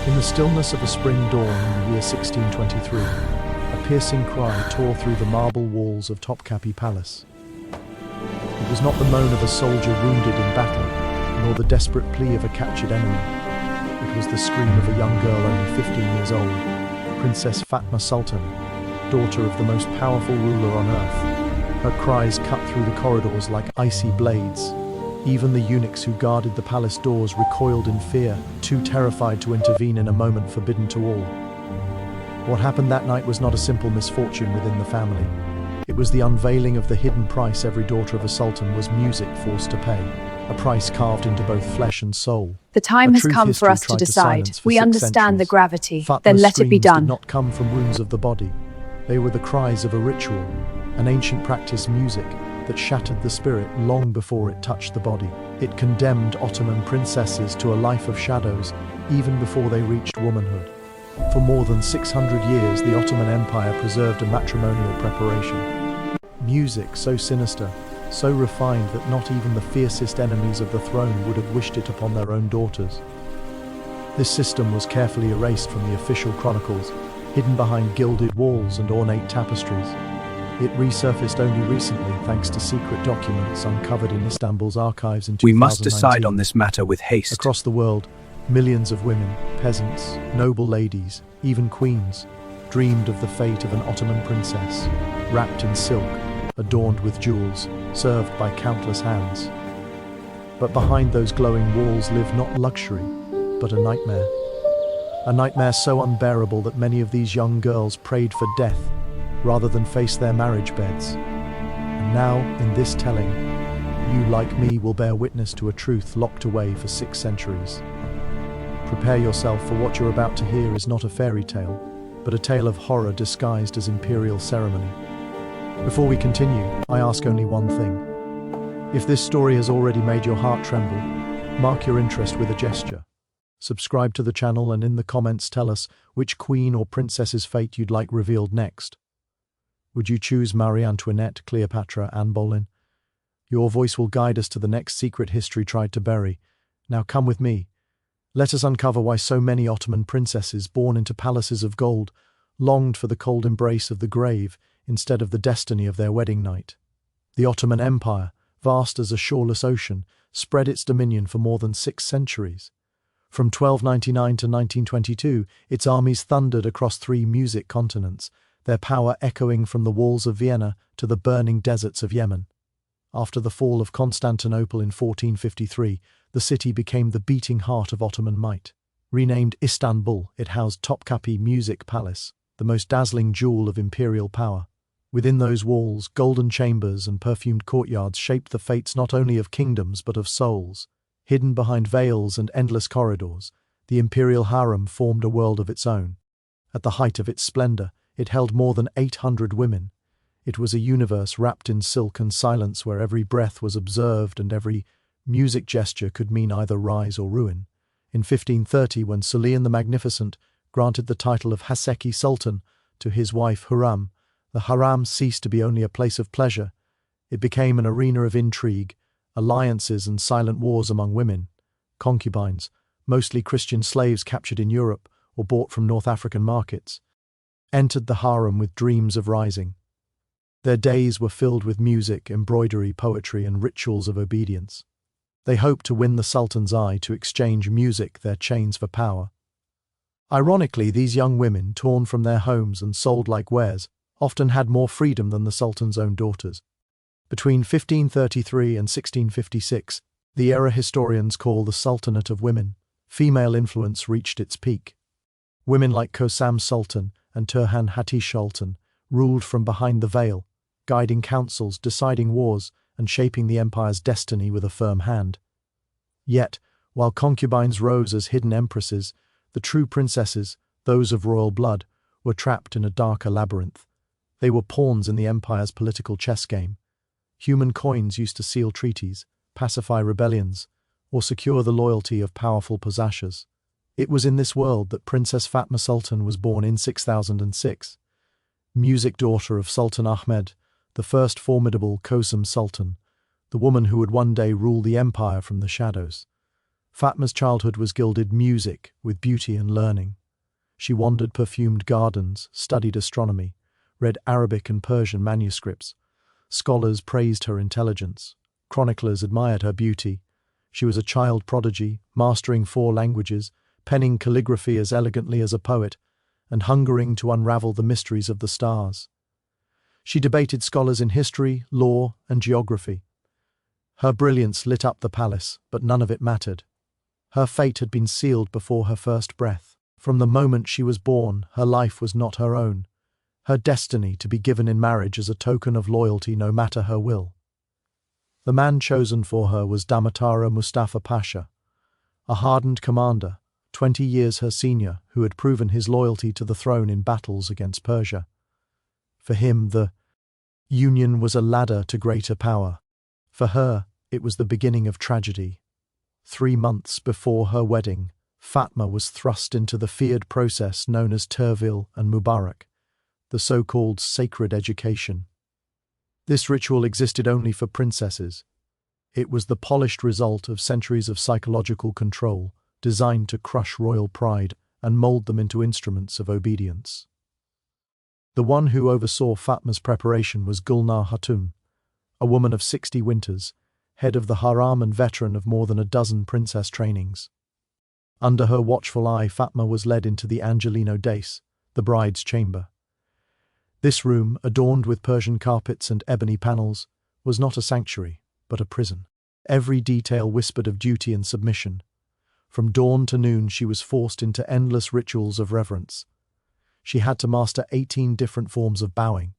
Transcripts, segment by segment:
In the stillness of a spring dawn in the year 1623, a piercing cry tore through the marble walls of Topkapi Palace. It was not the moan of a soldier wounded in battle, nor the desperate plea of a captured enemy. It was the scream of a young girl only 15 years old, Princess Fatma Sultan, daughter of the most powerful ruler on earth. Her cries cut through the corridors like icy blades. Even the eunuchs who guarded the palace doors recoiled in fear, too terrified to intervene in a moment forbidden to all. What happened that night was not a simple misfortune within the family. It was the unveiling of the hidden price every daughter of a sultan was music forced to pay, a price carved into both flesh and soul. The time has come for us to decide. We understand the gravity, then let it be done. Did not come from wounds of the body. They were the cries of a ritual, an ancient practice music that shattered the spirit long before it touched the body. It condemned Ottoman princesses to a life of shadows even before they reached womanhood. For more than 600 years, the Ottoman Empire preserved a matrimonial preparation. Music so sinister, so refined that not even the fiercest enemies of the throne would have wished it upon their own daughters. This system was carefully erased from the official chronicles, hidden behind gilded walls and ornate tapestries. It resurfaced only recently thanks to secret documents uncovered in Istanbul's archives in 2019. We must decide on this matter with haste. Across the world, millions of women, peasants, noble ladies, even queens, dreamed of the fate of an Ottoman princess, wrapped in silk, adorned with jewels, served by countless hands. But behind those glowing walls lived not luxury, but a nightmare. A nightmare so unbearable that many of these young girls prayed for death rather than face their marriage beds. And now, in this telling, you, like me, will bear witness to a truth locked away for 6 centuries. Prepare yourself, for what you're about to hear is not a fairy tale, but a tale of horror disguised as imperial ceremony. Before we continue, I ask only one thing. If this story has already made your heart tremble, mark your interest with a gesture. Subscribe to the channel and in the comments tell us which queen or princess's fate you'd like revealed next. Would you choose Marie Antoinette, Cleopatra, Anne Boleyn? Your voice will guide us to the next secret history tried to bury. Now come with me. Let us uncover why so many Ottoman princesses born into palaces of gold longed for the cold embrace of the grave instead of the destiny of their wedding night. The Ottoman Empire, vast as a shoreless ocean, spread its dominion for more than 6 centuries. From 1299 to 1922, its armies thundered across 3 music continents, their power echoing from the walls of Vienna to the burning deserts of Yemen. After the fall of Constantinople in 1453, the city became the beating heart of Ottoman might. Renamed Istanbul, it housed Topkapi Palace, the most dazzling jewel of imperial power. Within those walls, golden chambers and perfumed courtyards shaped the fates not only of kingdoms but of souls. Hidden behind veils and endless corridors, the imperial harem formed a world of its own. At the height of its splendor, it held more than 800 women. It was a universe wrapped in silk and silence where every breath was observed and every music gesture could mean either rise or ruin. In 1530, when Suleiman the Magnificent granted the title of Haseki Sultan to his wife Harem, the harem ceased to be only a place of pleasure. It became an arena of intrigue, alliances and silent wars among women. Concubines, mostly Christian slaves captured in Europe or bought from North African markets, entered the harem with dreams of rising. Their days were filled with music, embroidery, poetry, and rituals of obedience. They hoped to win the Sultan's eye, to exchange music, their chains for power. Ironically, these young women, torn from their homes and sold like wares, often had more freedom than the Sultan's own daughters. Between 1533 and 1656, the era historians call the Sultanate of Women, female influence reached its peak. Women like Fatma Sultan and Turhan Hatice Sultan ruled from behind the veil, guiding councils, deciding wars, and shaping the empire's destiny with a firm hand. Yet, while concubines rose as hidden empresses, the true princesses, those of royal blood, were trapped in a darker labyrinth. They were pawns in the empire's political chess game. Human coins used to seal treaties, pacify rebellions, or secure the loyalty of powerful possessors. It was in this world that Princess Fatma Sultan was born in 6006, music daughter of Sultan Ahmed, the first formidable Qasem Sultan, the woman who would one day rule the empire from the shadows. Fatma's childhood was gilded music with beauty and learning. She wandered perfumed gardens, studied astronomy, read Arabic and Persian manuscripts. Scholars praised her intelligence. Chroniclers admired her beauty. She was a child prodigy, mastering 4 languages, penning calligraphy as elegantly as a poet, and hungering to unravel the mysteries of the stars. She debated scholars in history, law, and geography. Her brilliance lit up the palace, but none of it mattered. Her fate had been sealed before her first breath. From the moment she was born, her life was not her own. Her destiny to be given in marriage as a token of loyalty no matter her will. The man chosen for her was Damatara Mustafa Pasha, a hardened commander, 20 years her senior, who had proven his loyalty to the throne in battles against Persia. For him, the union was a ladder to greater power. For her, it was the beginning of tragedy. 3 months before her wedding, Fatma was thrust into the feared process known as Tervil and Mubarak, the so-called sacred education. This ritual existed only for princesses. It was the polished result of centuries of psychological control, designed to crush royal pride and mold them into instruments of obedience. The one who oversaw Fatma's preparation was Gulnar Hatun, a woman of 60 winters, head of the Harem and veteran of more than a dozen princess trainings. Under her watchful eye, Fatma was led into the Angelino Dais, the bride's chamber. This room, adorned with Persian carpets and ebony panels, was not a sanctuary, but a prison. Every detail whispered of duty and submission. From dawn to noon, she was forced into endless rituals of reverence. She had to master 18 different forms of bowing,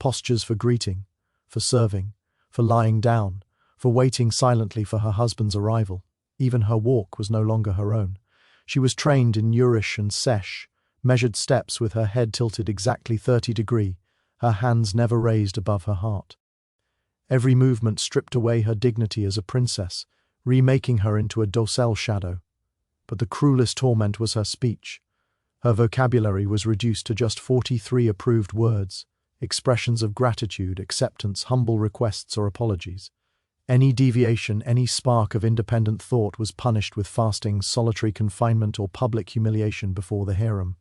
postures for greeting, for serving, for lying down, for waiting silently for her husband's arrival. Even her walk was no longer her own. She was trained in Urish and Sesh, measured steps with her head tilted exactly 30 degrees, her hands never raised above her heart. Every movement stripped away her dignity as a princess, remaking her into a docile shadow. But the cruelest torment was her speech. Her vocabulary was reduced to just 43 approved words, expressions of gratitude, acceptance, humble requests or apologies. Any deviation, any spark of independent thought was punished with fasting, solitary confinement or public humiliation before the harem.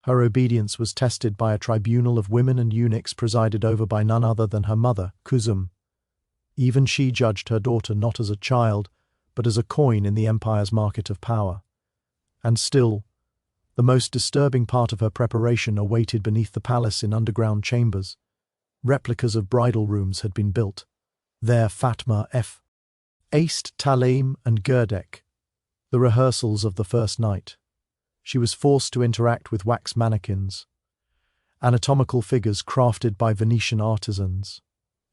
Her obedience was tested by a tribunal of women and eunuchs presided over by none other than her mother, Kuzum. Even she judged her daughter not as a child, but as a coin in the empire's market of power. And still, the most disturbing part of her preparation awaited beneath the palace in underground chambers. Replicas of bridal rooms had been built. There Fatma aced Talim and Gerdek, the rehearsals of the first night. She was forced to interact with wax mannequins, anatomical figures crafted by Venetian artisans.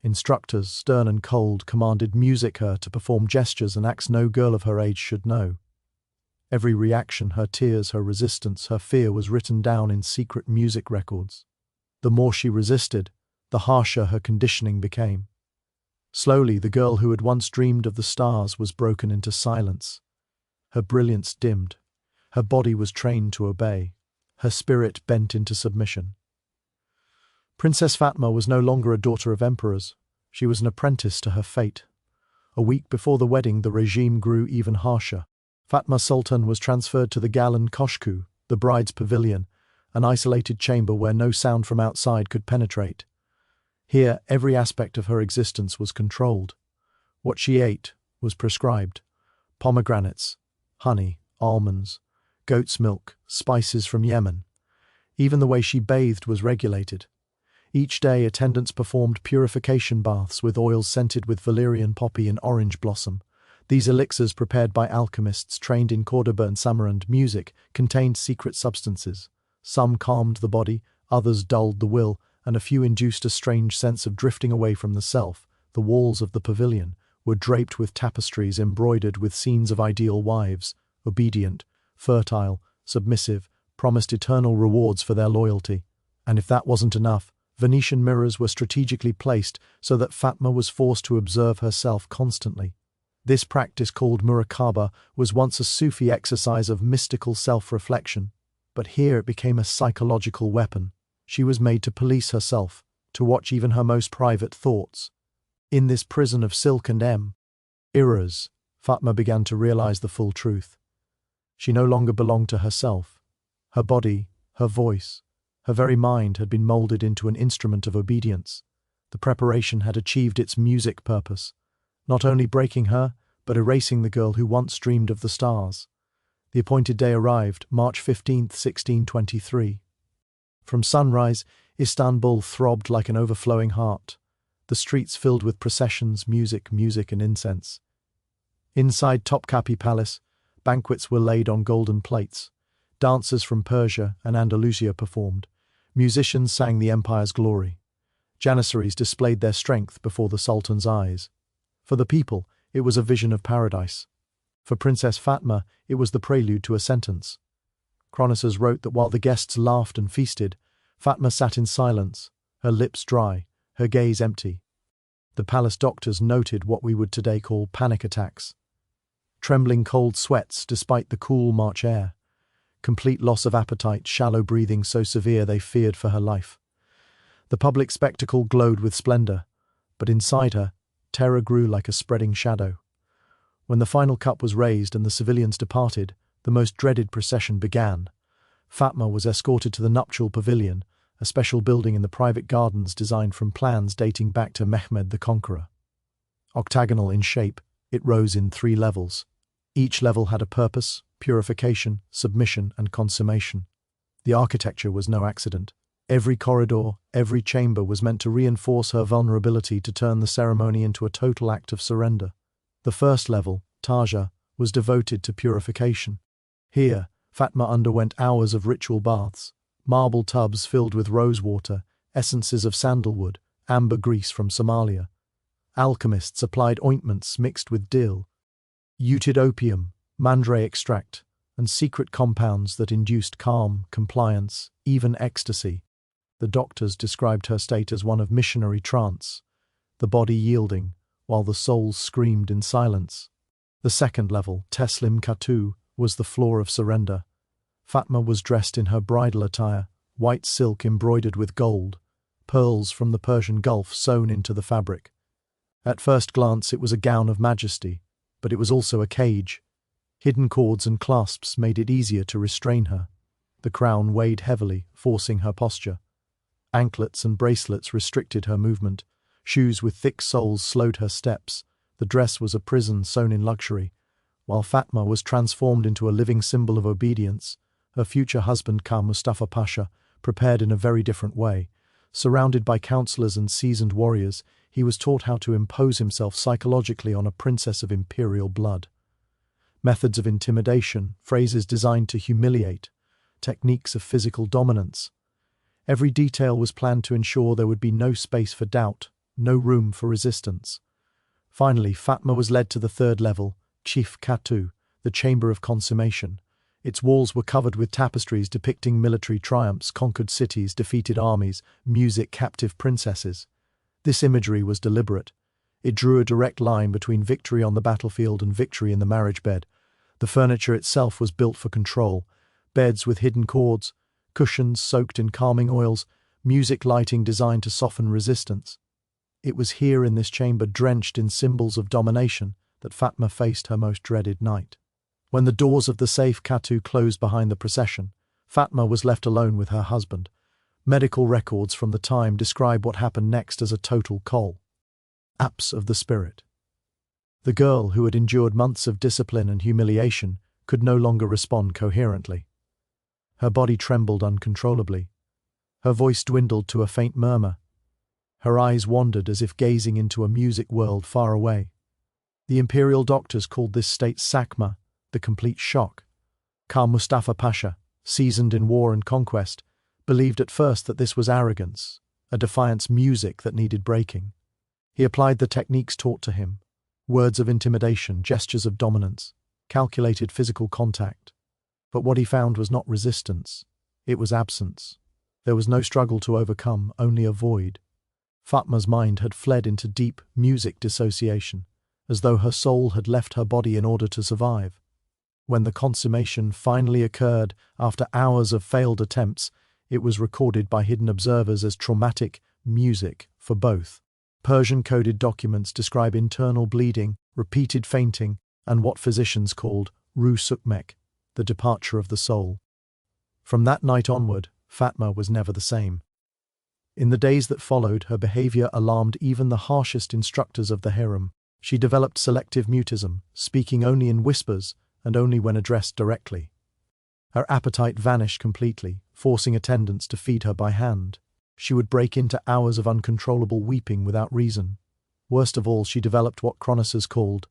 Instructors, stern and cold, commanded music her to perform gestures and acts no girl of her age should know. Every reaction, her tears, her resistance, her fear was written down in secret music records. The more she resisted, the harsher her conditioning became. Slowly, the girl who had once dreamed of the stars was broken into silence. Her brilliance dimmed. Her body was trained to obey. Her spirit bent into submission. Princess Fatma was no longer a daughter of emperors. She was an apprentice to her fate. A week before the wedding, the regime grew even harsher. Fatma Sultan was transferred to the Galan Koshku, the bride's pavilion, an isolated chamber where no sound from outside could penetrate. Here, every aspect of her existence was controlled. What she ate was prescribed. Pomegranates, honey, almonds, goat's milk, spices from Yemen. Even the way she bathed was regulated. Each day, attendants performed purification baths with oils scented with valerian poppy and orange blossom. These elixirs, prepared by alchemists trained in Cordoba and Samarkand music, contained secret substances. Some calmed the body, others dulled the will, and a few induced a strange sense of drifting away from the self. The walls of the pavilion were draped with tapestries embroidered with scenes of ideal wives, obedient, fertile, submissive, promised eternal rewards for their loyalty. And if that wasn't enough, Venetian mirrors were strategically placed so that Fatma was forced to observe herself constantly. This practice, called muraqaba, was once a Sufi exercise of mystical self-reflection, but here it became a psychological weapon. She was made to police herself, to watch even her most private thoughts. In this prison of silk and eras, Fatma began to realize the full truth. She no longer belonged to herself. Her body, her voice, her very mind had been molded into an instrument of obedience. The preparation had achieved its music purpose, not only breaking her, but erasing the girl who once dreamed of the stars. The appointed day arrived, March 15, 1623. From sunrise, Istanbul throbbed like an overflowing heart, the streets filled with processions, music, and incense. Inside Topkapi Palace, banquets were laid on golden plates. Dancers from Persia and Andalusia performed. Musicians sang the empire's glory. Janissaries displayed their strength before the Sultan's eyes. For the people, it was a vision of paradise. For Princess Fatma, it was the prelude to a sentence. Chroniclers wrote that while the guests laughed and feasted, Fatma sat in silence, her lips dry, her gaze empty. The palace doctors noted what we would today call panic attacks. Trembling cold sweats despite the cool March air. Complete loss of appetite, shallow breathing so severe they feared for her life. The public spectacle glowed with splendor, but inside her, terror grew like a spreading shadow. When the final cup was raised and the civilians departed, the most dreaded procession began. Fatma was escorted to the nuptial pavilion, a special building in the private gardens designed from plans dating back to Mehmed the Conqueror. Octagonal in shape, it rose in 3 levels. Each level had a purpose: purification, submission, and consummation. The architecture was no accident. Every corridor, every chamber was meant to reinforce her vulnerability to turn the ceremony into a total act of surrender. The first level, Taja, was devoted to purification. Here, Fatma underwent hours of ritual baths, marble tubs filled with rose water, essences of sandalwood, amber grease from Somalia. Alchemists applied ointments mixed with dill, Utid opium, mandre extract, and secret compounds that induced calm, compliance, even ecstasy. The doctors described her state as one of missionary trance, the body yielding, while the soul screamed in silence. The second level, Teslim Katu, was the floor of surrender. Fatma was dressed in her bridal attire, white silk embroidered with gold, pearls from the Persian Gulf sewn into the fabric. At first glance it was a gown of majesty, but it was also a cage. Hidden cords and clasps made it easier to restrain her. The crown weighed heavily, forcing her posture. Anklets and bracelets restricted her movement. Shoes with thick soles slowed her steps. The dress was a prison sewn in luxury. While Fatma was transformed into a living symbol of obedience, her future husband Khan Mustafa Pasha prepared in a very different way. Surrounded by counselors and seasoned warriors, he was taught how to impose himself psychologically on a princess of imperial blood. Methods of intimidation, phrases designed to humiliate, techniques of physical dominance. Every detail was planned to ensure there would be no space for doubt, no room for resistance. Finally, Fatma was led to the third level, Chief Katu, the chamber of consummation. Its walls were covered with tapestries depicting military triumphs, conquered cities, defeated armies, music, captive princesses. This imagery was deliberate. It drew a direct line between victory on the battlefield and victory in the marriage bed. The furniture itself was built for control. Beds with hidden cords, cushions soaked in calming oils, music lighting designed to soften resistance. It was here in this chamber, drenched in symbols of domination, that Fatma faced her most dreaded night. When the doors of the safe Katu closed behind the procession, Fatma was left alone with her husband. Medical records from the time describe what happened next as a total collapse of the spirit. The girl, who had endured months of discipline and humiliation, could no longer respond coherently. Her body trembled uncontrollably. Her voice dwindled to a faint murmur. Her eyes wandered as if gazing into a music world far away. The imperial doctors called this state sakma, the complete shock. Khan Mustafa Pasha, seasoned in war and conquest, believed at first that this was arrogance, a defiance music that needed breaking. He applied the techniques taught to him: words of intimidation, gestures of dominance, calculated physical contact. But what he found was not resistance, it was absence. There was no struggle to overcome, only a void. Fatma's mind had fled into deep music dissociation, as though her soul had left her body in order to survive. When the consummation finally occurred, after hours of failed attempts, it was recorded by hidden observers as traumatic music for both. Persian-coded documents describe internal bleeding, repeated fainting, and what physicians called ruh sukmek, the departure of the soul. From that night onward, Fatma was never the same. In the days that followed, her behavior alarmed even the harshest instructors of the harem. She developed selective mutism, speaking only in whispers and only when addressed directly. Her appetite vanished completely, forcing attendants to feed her by hand. She would break into hours of uncontrollable weeping without reason. Worst of all, she developed what chroniclers called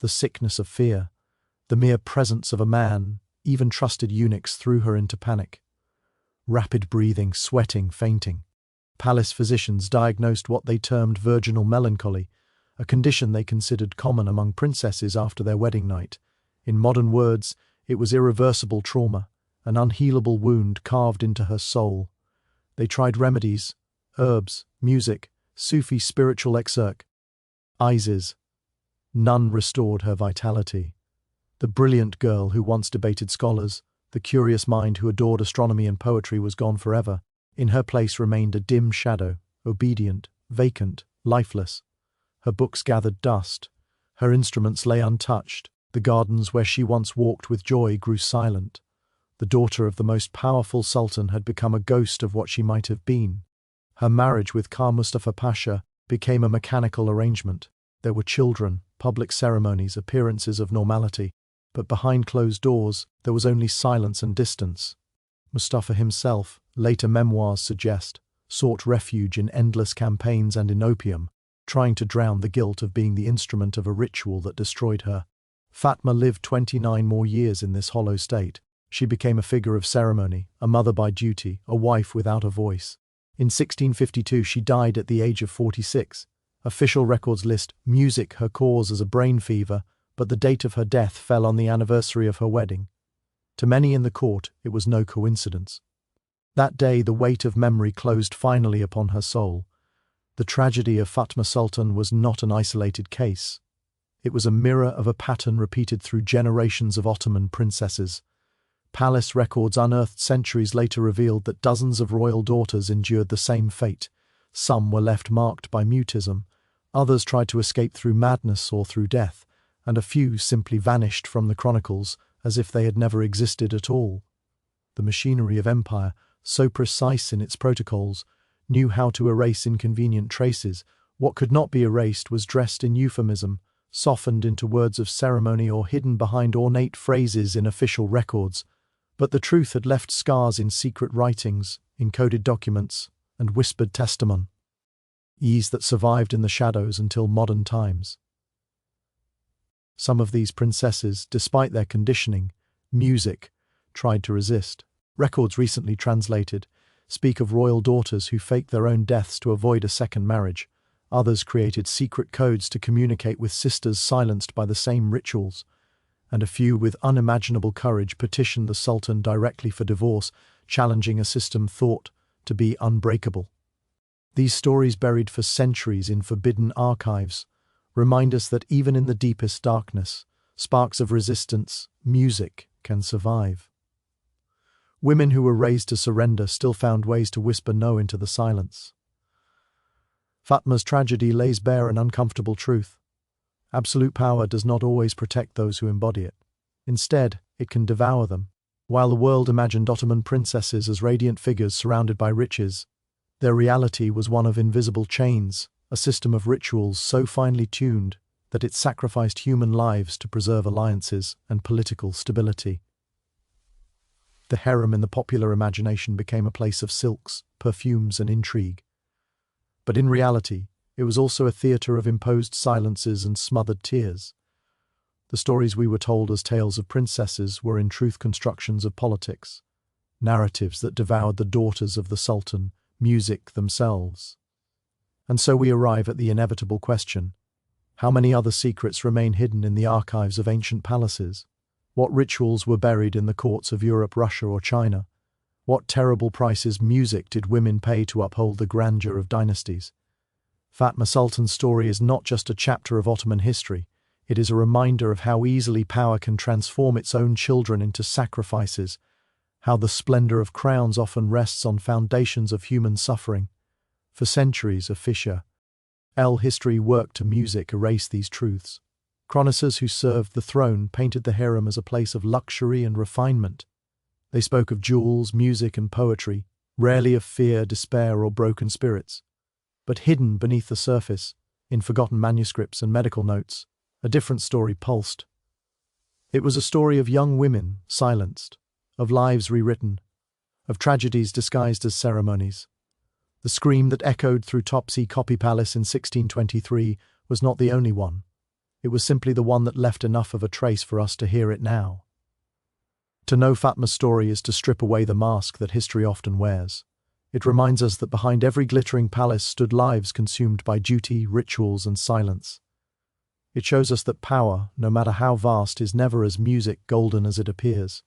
the sickness of fear. The mere presence of a man, even trusted eunuchs, threw her into panic. Rapid breathing, sweating, fainting. Palace physicians diagnosed what they termed virginal melancholy, a condition they considered common among princesses after their wedding night. In modern words, it was irreversible trauma, an unhealable wound carved into her soul. They tried remedies, herbs, music, Sufi spiritual exercises. None restored her vitality. The brilliant girl who once debated scholars, the curious mind who adored astronomy and poetry, was gone forever. In her place remained a dim shadow, obedient, vacant, lifeless. Her books gathered dust. Her instruments lay untouched. The gardens where she once walked with joy grew silent. The daughter of the most powerful sultan had become a ghost of what she might have been. Her marriage with Khan Mustafa Pasha became a mechanical arrangement. There were children, public ceremonies, appearances of normality, but behind closed doors there was only silence and distance. Mustafa himself, later memoirs suggest, sought refuge in endless campaigns and in opium, trying to drown the guilt of being the instrument of a ritual that destroyed her. Fatma lived 29 more years in this hollow state. She became a figure of ceremony, a mother by duty, a wife without a voice. In 1652 she died at the age of 46. Official records list music her cause as a brain fever, but the date of her death fell on the anniversary of her wedding. To many in the court, it was no coincidence. That day the weight of memory closed finally upon her soul. The tragedy of Fatma Sultan was not an isolated case. It was a mirror of a pattern repeated through generations of Ottoman princesses. Palace records unearthed centuries later revealed that dozens of royal daughters endured the same fate. Some were left marked by mutism, others tried to escape through madness or through death, and a few simply vanished from the chronicles as if they had never existed at all. The machinery of empire, so precise in its protocols, knew how to erase inconvenient traces. What could not be erased was dressed in euphemism, softened into words of ceremony, or hidden behind ornate phrases in official records. But the truth had left scars in secret writings, encoded documents, and whispered testimonies that survived in the shadows until modern times. Some of these princesses, despite their conditioning, music, tried to resist. Records recently translated speak of royal daughters who faked their own deaths to avoid a second marriage. Others created secret codes to communicate with sisters silenced by the same rituals. And a few with unimaginable courage petitioned the Sultan directly for divorce, challenging a system thought to be unbreakable. These stories, buried for centuries in forbidden archives, remind us that even in the deepest darkness, sparks of resistance, music, can survive. Women who were raised to surrender still found ways to whisper no into the silence. Fatma's tragedy lays bare an uncomfortable truth. Absolute power does not always protect those who embody it. Instead, it can devour them. While the world imagined Ottoman princesses as radiant figures surrounded by riches, their reality was one of invisible chains, a system of rituals so finely tuned that it sacrificed human lives to preserve alliances and political stability. The harem in the popular imagination became a place of silks, perfumes, and intrigue. But in reality, it was also a theatre of imposed silences and smothered tears. The stories we were told as tales of princesses were in truth constructions of politics, narratives that devoured the daughters of the Sultan, music themselves. And so we arrive at the inevitable question: how many other secrets remain hidden in the archives of ancient palaces? What rituals were buried in the courts of Europe, Russia, or China? What terrible prices music did women pay to uphold the grandeur of dynasties? Fatma Sultan's story is not just a chapter of Ottoman history, it is a reminder of how easily power can transform its own children into sacrifices, how the splendor of crowns often rests on foundations of human suffering. For centuries, official history worked to music erase these truths. Chroniclers who served the throne painted the harem as a place of luxury and refinement. They spoke of jewels, music, and poetry, rarely of fear, despair, or broken spirits. But hidden beneath the surface, in forgotten manuscripts and medical notes, a different story pulsed. It was a story of young women silenced, of lives rewritten, of tragedies disguised as ceremonies. The scream that echoed through Topkapi Palace in 1623 was not the only one. It was simply the one that left enough of a trace for us to hear it now. To know Fatma's story is to strip away the mask that history often wears. It reminds us that behind every glittering palace stood lives consumed by duty, rituals, and silence. It shows us that power, no matter how vast, is never as music golden as it appears.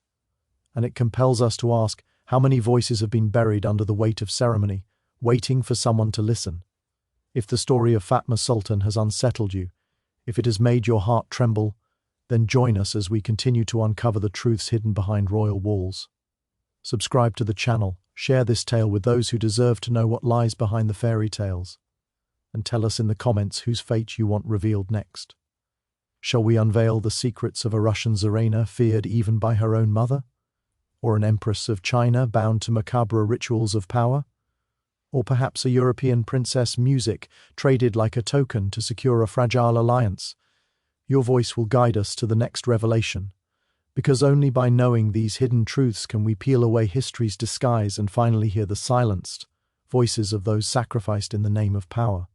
And it compels us to ask how many voices have been buried under the weight of ceremony, waiting for someone to listen. If the story of Fatma Sultan has unsettled you, if it has made your heart tremble, then join us as we continue to uncover the truths hidden behind royal walls. Subscribe to the channel, share this tale with those who deserve to know what lies behind the fairy tales, and tell us in the comments whose fate you want revealed next. Shall we unveil the secrets of a Russian Tsarina feared even by her own mother? Or an empress of China bound to macabre rituals of power? Or perhaps a European princess music traded like a token to secure a fragile alliance? Your voice will guide us to the next revelation, because only by knowing these hidden truths can we peel away history's disguise and finally hear the silenced voices of those sacrificed in the name of power.